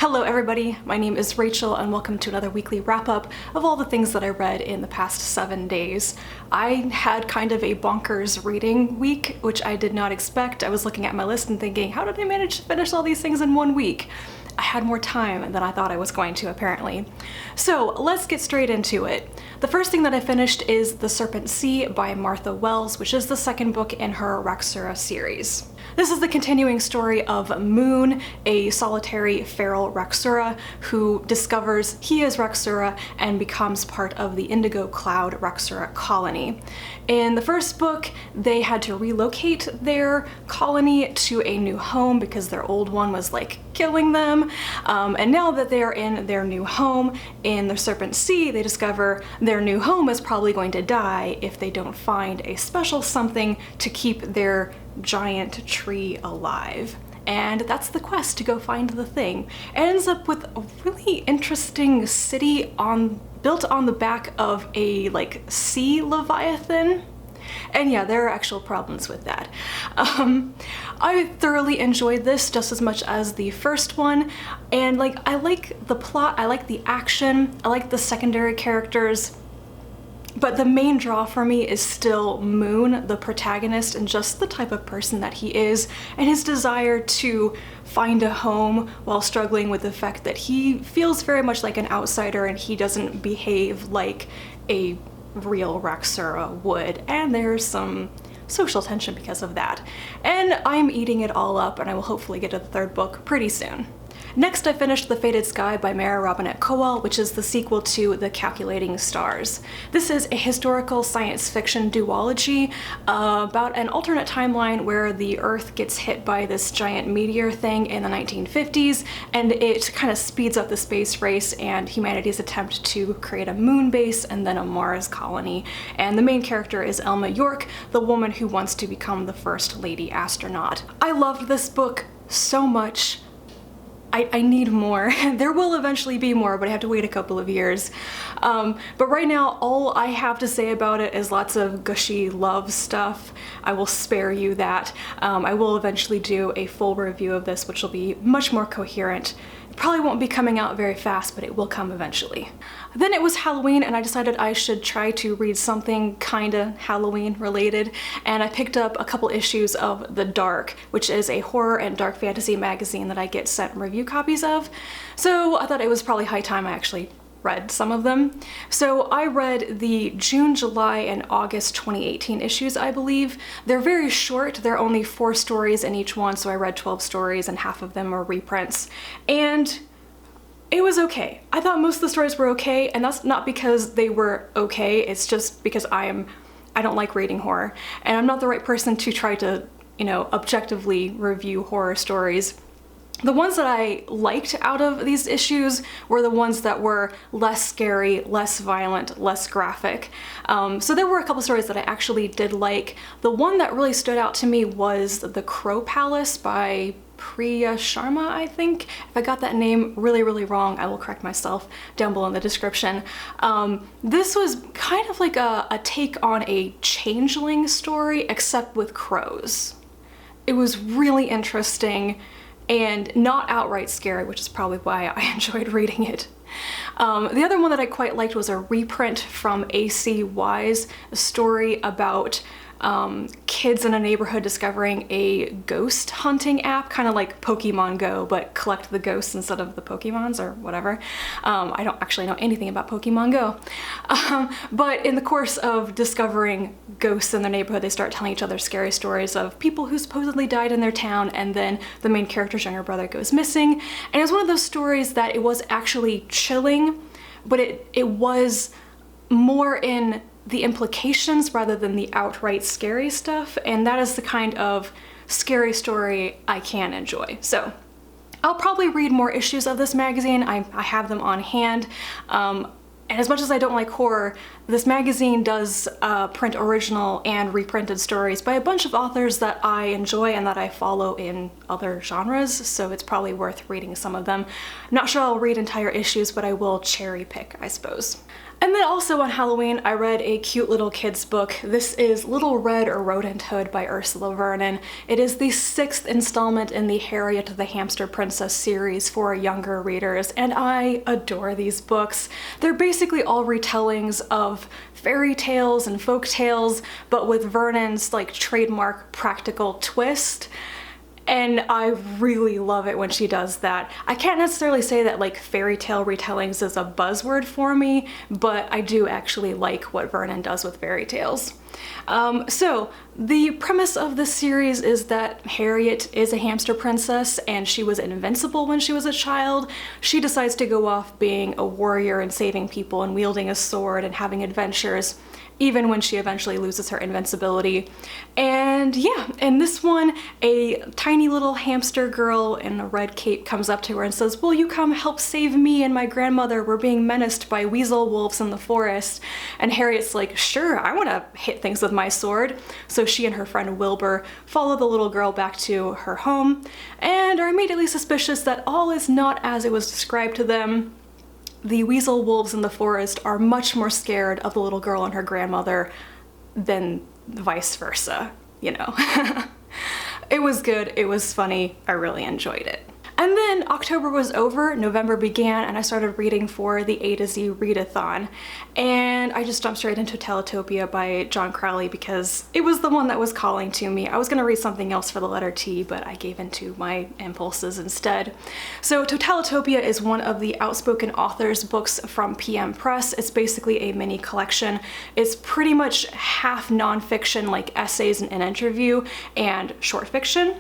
Hello everybody, my name is Rachel and welcome to another weekly wrap-up of all the things that I read in the past 7 days. I had kind of a bonkers reading week, which I did not expect. I was looking at my list and thinking, how did I manage to finish all these things in 1 week? I had more time than I thought I was going to, apparently. So let's get straight into it. The first thing that I finished is The Serpent Sea by Martha Wells, which is the second book in her Raksura series. This is the continuing story of Moon, a solitary feral Raksura who discovers he is Raksura and becomes part of the Indigo Cloud Raksura colony. In the first book, they had to relocate their colony to a new home because their old one was like killing them. And now that they are in their new home in the Serpent Sea, they discover their new home is probably going to die if they don't find a special something to keep their giant tree alive. And that's the quest, to go find the thing. It ends up with a really interesting city built on the back of a sea leviathan. And yeah, there are actual problems with that. I thoroughly enjoyed this just as much as the first one. And I like the plot, I like the action, I like the secondary characters. But the main draw for me is still Moon, the protagonist, and just the type of person that he is, and his desire to find a home while struggling with the fact that he feels very much like an outsider and he doesn't behave like a real Raksura would, and there's some social tension because of that. And I'm eating it all up, and I will hopefully get to the third book pretty soon. Next, I finished The Fated Sky by Robinette Kowal, which is the sequel to The Calculating Stars. This is a historical science fiction duology about an alternate timeline where the Earth gets hit by this giant meteor thing in the 1950s, and it kind of speeds up the space race and humanity's attempt to create a moon base and then a Mars colony. And the main character is Elma York, the woman who wants to become the first lady astronaut. I loved this book so much. I need more. There will eventually be more, but I have to wait a couple of years. But right now, all I have to say about it is lots of gushy love stuff. I will spare you that. I will eventually do a full review of this, which will be much more coherent. It probably won't be coming out very fast, but it will come eventually. Then it was Halloween, and I decided I should try to read something kinda Halloween related, and I picked up a couple issues of The Dark, which is a horror and dark fantasy magazine that I get sent review copies of. So I thought it was probably high time I actually read some of them. So I read the June, July, and August 2018 issues, I believe. They're very short, they're only 4 stories in each one, so I read 12 stories and half of them are reprints. And it was okay. I thought most of the stories were okay, and that's not because they were okay, it's just because I don't like reading horror, and I'm not the right person to try to, objectively review horror stories. The ones that I liked out of these issues were the ones that were less scary, less violent, less graphic. So there were a couple stories that I actually did like. The one that really stood out to me was The Crow Palace by Priya Sharma, I think. If I got that name really wrong, I will correct myself down below in the description. This was kind of like a take on a changeling story, except with crows. It was really interesting and not outright scary, which is probably why I enjoyed reading it. The other one that I quite liked was a reprint from A.C. Wise, a story about kids in a neighborhood discovering a ghost hunting app, kind of like Pokemon Go, but collect the ghosts instead of the Pokemons or whatever. I don't actually know anything about Pokemon Go. But in the course of discovering ghosts in their neighborhood, they start telling each other scary stories of people who supposedly died in their town, and then the main character's younger brother goes missing. And it was one of those stories that it was actually chilling, but it was more in the implications rather than the outright scary stuff, and that is the kind of scary story I can enjoy. So I'll probably read more issues of this magazine. I have them on hand. And as much as I don't like horror, this magazine does print original and reprinted stories by a bunch of authors that I enjoy and that I follow in other genres, so it's probably worth reading some of them. Not sure I'll read entire issues, but I will cherry pick, I suppose. And then also on Halloween, I read a cute little kid's book. This is Little Red Rodent Hood by Ursula Vernon. It is the 6th installment in the Harriet the Hamster Princess series for younger readers, and I adore these books. They're basically all retellings of fairy tales and folk tales, but with Vernon's like trademark practical twist. And I really love it when she does that. I can't necessarily say that like fairy tale retellings is a buzzword for me, but I do actually like what Vernon does with fairy tales. So the premise of this series is that Harriet is a hamster princess and she was invincible when she was a child. She decides to go off being a warrior and saving people and wielding a sword and having adventures, even when she eventually loses her invincibility. And yeah, in this one, a tiny little hamster girl in a red cape comes up to her and says, "Will you come help save me and my grandmother? We're being menaced by weasel wolves in the forest." And Harriet's like, "Sure, I want to hit things with my sword." So she and her friend Wilbur follow the little girl back to her home and are immediately suspicious that all is not as it was described to them. The weasel wolves in the forest are much more scared of the little girl and her grandmother than vice versa, you know. It was good, it was funny, I really enjoyed it. And then October was over, November began, and I started reading for the A to Z readathon. And I just jumped straight into Totalitopia by John Crowley because it was the one that was calling to me. I was gonna read something else for the letter T, but I gave into my impulses instead. So Totalitopia is one of the Outspoken Authors books from PM Press. It's basically a mini collection. It's pretty much half nonfiction, like essays and an interview, and short fiction.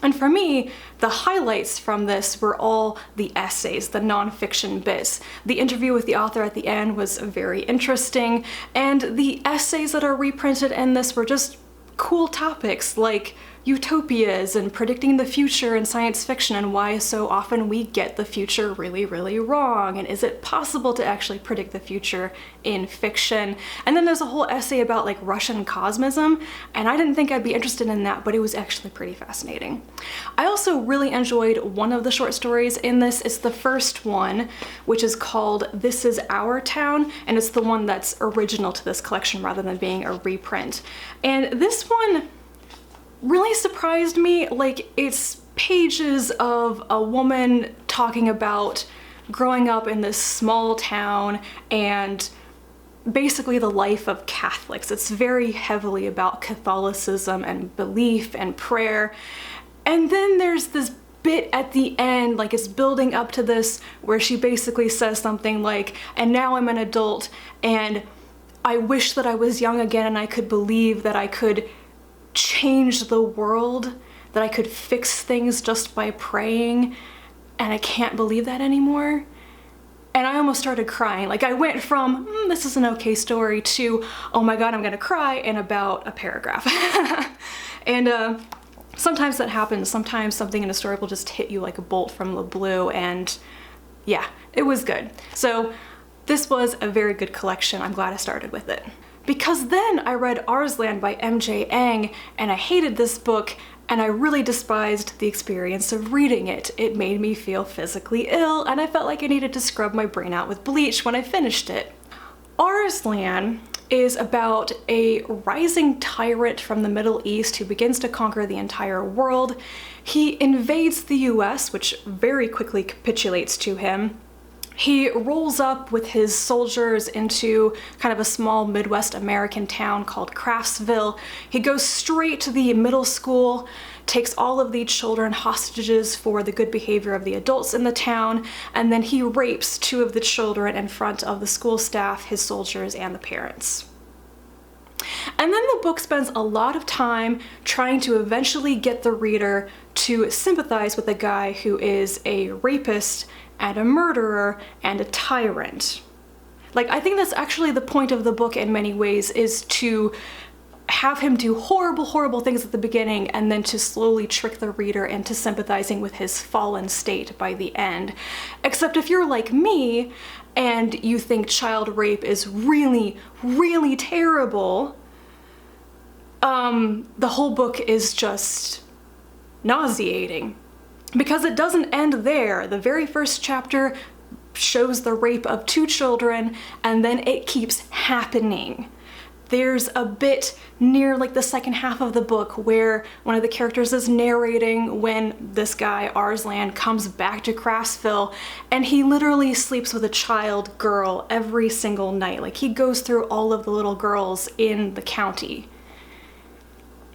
And for me, the highlights from this were all the essays, the nonfiction bits. The interview with the author at the end was very interesting, and the essays that are reprinted in this were just cool topics like utopias and predicting the future in science fiction and why so often we get the future really, really wrong, and is it possible to actually predict the future in fiction? And then there's a whole essay about like Russian cosmism, and I didn't think I'd be interested in that, but it was actually pretty fascinating. I also really enjoyed one of the short stories in this. It's the first one, which is called This Is Our Town, and it's the one that's original to this collection rather than being a reprint. And this one really surprised me. Like, it's pages of a woman talking about growing up in this small town and basically the life of Catholics. It's very heavily about Catholicism and belief and prayer. And then there's this bit at the end, like it's building up to this, where she basically says something like, "And now I'm an adult and I wish that I was young again and I could believe that I could change the world, that I could fix things just by praying, and I can't believe that anymore." And I almost started crying. Like, I went from, this is an okay story, to, oh my god, I'm gonna cry in about a paragraph. And sometimes that happens. Sometimes something in a story will just hit you like a bolt from the blue, and yeah, it was good. So this was a very good collection. I'm glad I started with it. Because then I read Arslan by M.J. Engh, and I hated this book, and I really despised the experience of reading it. It made me feel physically ill, and I felt like I needed to scrub my brain out with bleach when I finished it. Arslan is about a rising tyrant from the Middle East who begins to conquer the entire world. He invades the US, which very quickly capitulates to him. He rolls up with his soldiers into kind of a small Midwest American town called Craftsville. He goes straight to the middle school, takes all of the children hostages for the good behavior of the adults in the town, and then he rapes 2 of the children in front of the school staff, his soldiers, and the parents. And then the book spends a lot of time trying to eventually get the reader to sympathize with a guy who is a rapist and a murderer and a tyrant. Like, I think that's actually the point of the book in many ways, is to have him do horrible, horrible things at the beginning and then to slowly trick the reader into sympathizing with his fallen state by the end. Except if you're like me and you think child rape is really, really terrible, the whole book is just nauseating. Because it doesn't end there. The very first chapter shows the rape of 2 children, and then it keeps happening. There's a bit near like the second half of the book where one of the characters is narrating when this guy, Arslan, comes back to Craftsville, and he literally sleeps with a child girl every single night. Like, he goes through all of the little girls in the county.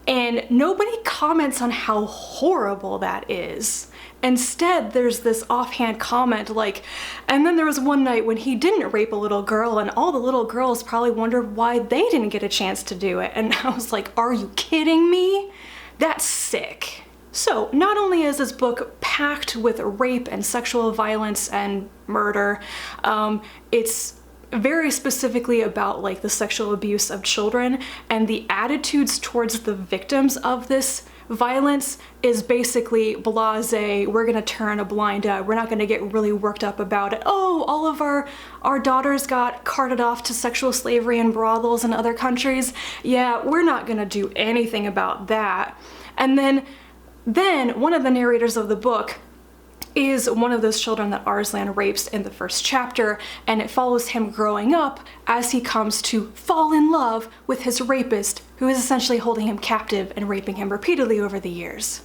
And nobody comments on how horrible that is. Instead, there's this offhand comment like, and then there was one night when he didn't rape a little girl, and all the little girls probably wondered why they didn't get a chance to do it. And I was like, are you kidding me? That's sick. So not only is this book packed with rape and sexual violence and murder, it's very specifically about like the sexual abuse of children, and the attitudes towards the victims of this violence is basically blasé. We're gonna turn a blind eye. We're not gonna get really worked up about it. Oh, all of our daughters got carted off to sexual slavery in brothels in other countries. Yeah, we're not gonna do anything about that. And then one of the narrators of the book is one of those children that Arslan rapes in the first chapter, and it follows him growing up as he comes to fall in love with his rapist, who is essentially holding him captive and raping him repeatedly over the years.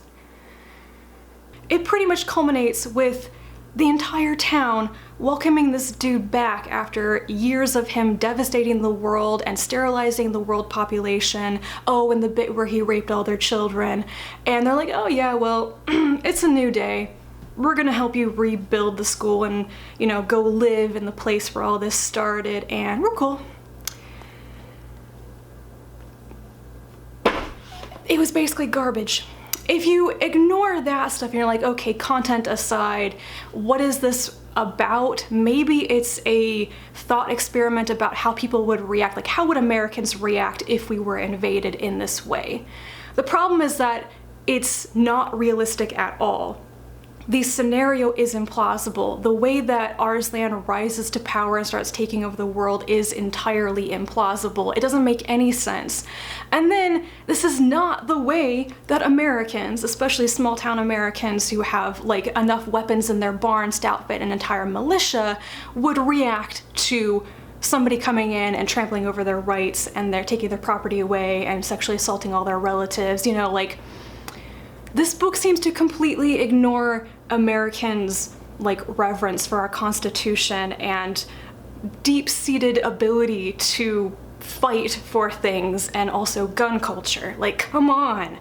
It pretty much culminates with the entire town welcoming this dude back after years of him devastating the world and sterilizing the world population. Oh, and the bit where he raped all their children. And they're like, oh yeah, well, it's a new day. We're gonna help you rebuild the school and, you know, go live in the place where all this started, and we're cool. It was basically garbage. If you ignore that stuff and you're like, okay, content aside, what is this about? Maybe it's a thought experiment about how people would react, like how would Americans react if we were invaded in this way? The problem is that it's not realistic at all. The scenario is implausible. The way that Arslan rises to power and starts taking over the world is entirely implausible. It doesn't make any sense. And then this is not the way that Americans, especially small town Americans who have like enough weapons in their barns to outfit an entire militia, would react to somebody coming in and trampling over their rights, and they're taking their property away and sexually assaulting all their relatives. You know, like, this book seems to completely ignore Americans' like reverence for our Constitution and deep-seated ability to fight for things, and also gun culture. Like, come on.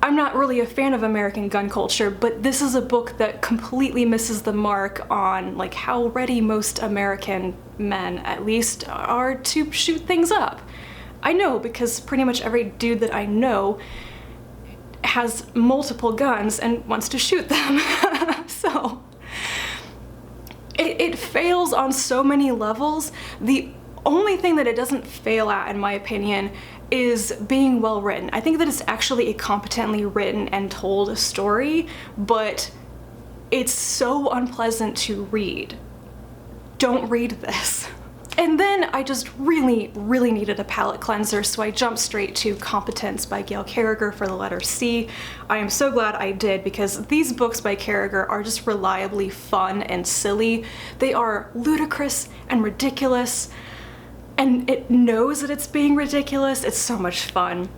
I'm not really a fan of American gun culture, but this is a book that completely misses the mark on like how ready most American men, at least, are to shoot things up. I know, because pretty much every dude that I know has multiple guns and wants to shoot them. So it fails on so many levels. The only thing that it doesn't fail at, in my opinion, is being well written. I think that it's actually a competently written and told story, but it's so unpleasant to read. Don't read this. And then I just really needed a palate cleanser, so I jumped straight to Competence by Gail Carriger for the letter C. I am so glad I did, because these books by Carriger are just reliably fun and silly. They are ludicrous and ridiculous, and it knows that it's being ridiculous. It's so much fun.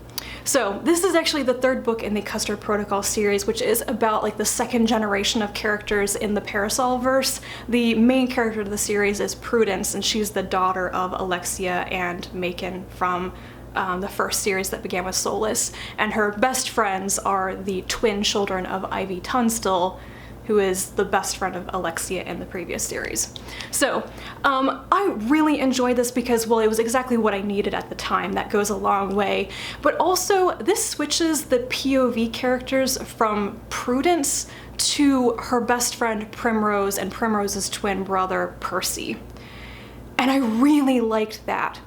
So this is actually the 3rd book in the Custard Protocol series, which is about like the 2nd generation of characters in the Parasol verse. The main character of the series is Prudence, and she's the daughter of Alexia and Macon from the first series that began with Solus. And her best friends are the twin children of Ivy Tunstall, who is the best friend of Alexia in the previous series. So I really enjoyed this because, well, it was exactly what I needed at the time. That goes a long way. But also, this switches the POV characters from Prudence to her best friend Primrose and Primrose's twin brother Percy. And I really liked that.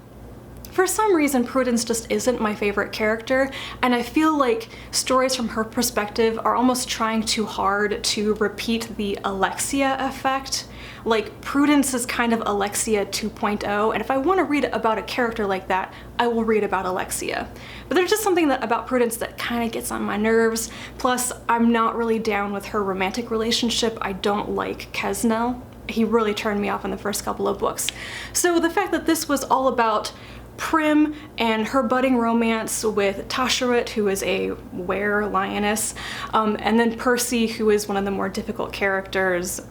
For some reason, Prudence just isn't my favorite character, and I feel like stories from her perspective are almost trying too hard to repeat the Alexia effect. Like, Prudence is kind of Alexia 2.0, and if I want to read about a character like that, I will read about Alexia. But there's just something about Prudence that kind of gets on my nerves. Plus, I'm not really down with her romantic relationship. I don't like Kesnel. He really turned me off in the first couple of books. So the fact that this was all about Prim and her budding romance with Tasharit, who is a were-lioness, and then Percy, who is one of the more difficult characters,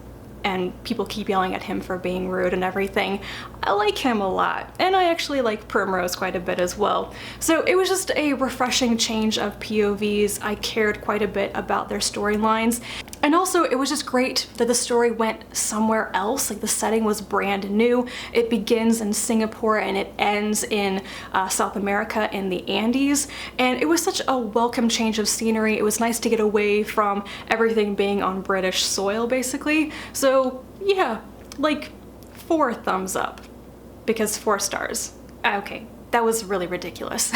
and people keep yelling at him for being rude and everything. I like him a lot, and I actually like Primrose quite a bit as well. So it was just a refreshing change of POVs. I cared quite a bit about their storylines, and also it was just great that the story went somewhere else. Like, the setting was brand new. It begins in Singapore and it ends in South America in the Andes, and it was such a welcome change of scenery. It was nice to get away from everything being on British soil, basically. So yeah, like 4 thumbs up, because 4 stars. Okay, that was really ridiculous.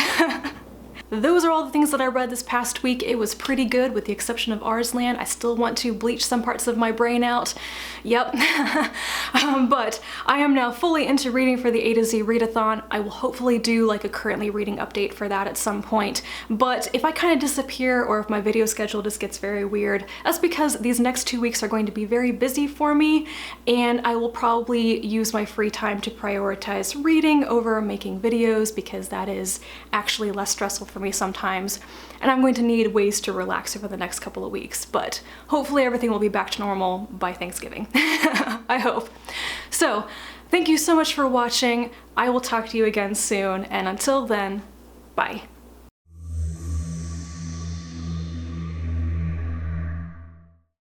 Those are all the things that I read this past week. It was pretty good, with the exception of Arslan. I still want to bleach some parts of my brain out. Yep. But I am now fully into reading for the A to Z readathon. I will hopefully do like a currently reading update for that at some point. But if I kind of disappear, or if my video schedule just gets very weird, that's because these next 2 weeks are going to be very busy for me, and I will probably use my free time to prioritize reading over making videos, because that is actually less stressful for me sometimes, and I'm going to need ways to relax over the next couple of weeks, but hopefully everything will be back to normal by Thanksgiving. I hope. So thank you so much for watching. I will talk to you again soon, and until then, bye.